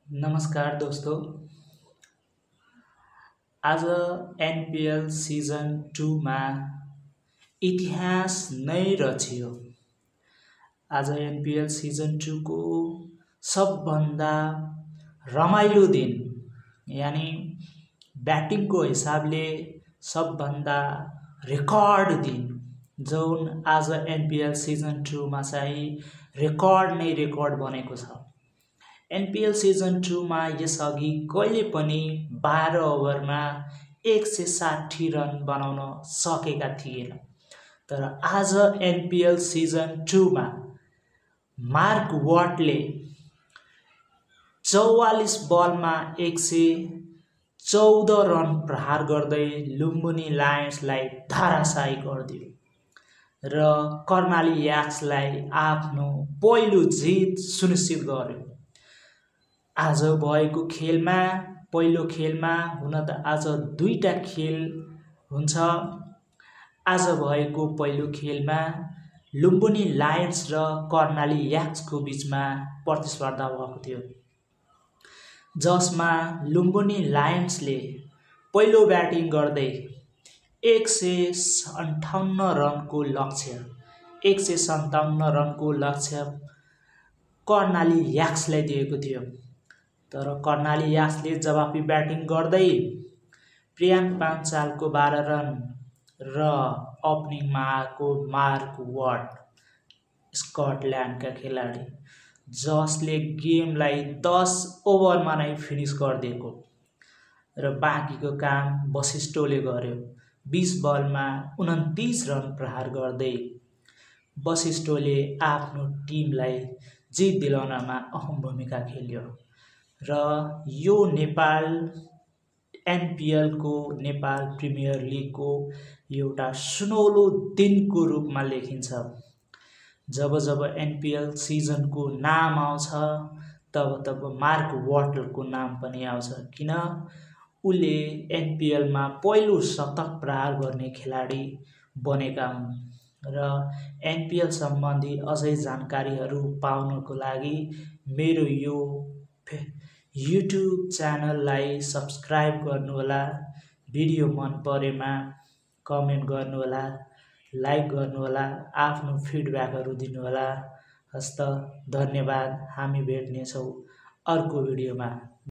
नमस्कार दोस्तों। आज एनपीएल सिजन 2 मा इतिहास नै रचियो। आज एनपीएल सिजन 2 को सबभन्दा रमाइलो दिन यानी ब्याटिङको हिसाबले सबभन्दा रेकर्ड दिन जुन आज एनपीएल सिजन 2 मा चाहिँ रेकर्ड नै रेकर्ड बनेको छ। एनपीएल सिजन 2 मा यसअघि कहिले पनि 12 ओभरमा 160 रन बनाउन सकेका थिएन। तर आज एनपीएल सिजन 2 मा मार्क वाटले 44 बलमा 114 रन प्रहार गर्दै लुम्बिनी लायन्सलाई धराशायी गरिदियो र कर्णाली याक्सलाई आफ्नो पहिलो जित सुनिश्चित गर्यो। आज भएको खेलमा पहिलो खेलमा हुन त आज दुईटा खेल हुन्छ। आज भएको पहिलो खेलमा लुम्बिनी लायन्स र कर्णाली याक्सको बीचमा प्रतिस्पर्धा भएको थियो, जसमा लुम्बिनी लायन्सले पहिलो ब्याटिङ गर्दै 157 रनको लक्ष्य कर्णाली याक्सलाई दिएको थियो। तर कर्णाली याक्सले जवाफी ब्याटिङ गर्दै प्रियाङ्क पाञ्चालको 12 रन र ओपनिङमा आएको मार्क वाट, स्कटल्यान्डका खेलाडी, जसले गेमलाई 10 ओभरमा नै फिनिस गरिदिएको र बाँकीको काम वशिष्ठले गर्यो। 20 बलमा 29 रन प्रहार गर्दै वशिष्ठले आफ्नो टिमलाई जित दिलाउनमा अहम भूमिका खेल्यो र यो नेपाल एनपीएलको नेपाल प्रिमियर लिगको एउटा सुनौलो दिनको रूपमा लेखिन्छ। जब जब एनपीएल सिजनको नाम आउँछ तब मार्क वाटलको नाम पनि आउँछ, किन उले एनपीएलमा पहिलो शतक प्रहार गर्ने खेलाडी बनेका हुन्। र एनपीएल सम्बन्धी अझै जानकारीहरू पाउनको लागि मेरो यो युट्युब च्यानललाई सब्स्क्राइब गर्नुहोला। भिडियो मन परेमा कमेन्ट गर्नुहोला, लाइक गर्नुहोला, आफ्नो फिडब्याकहरू दिनुहोला। हस्त धन्यवाद। हामी भेट्नेछौँ अर्को भिडियोमा।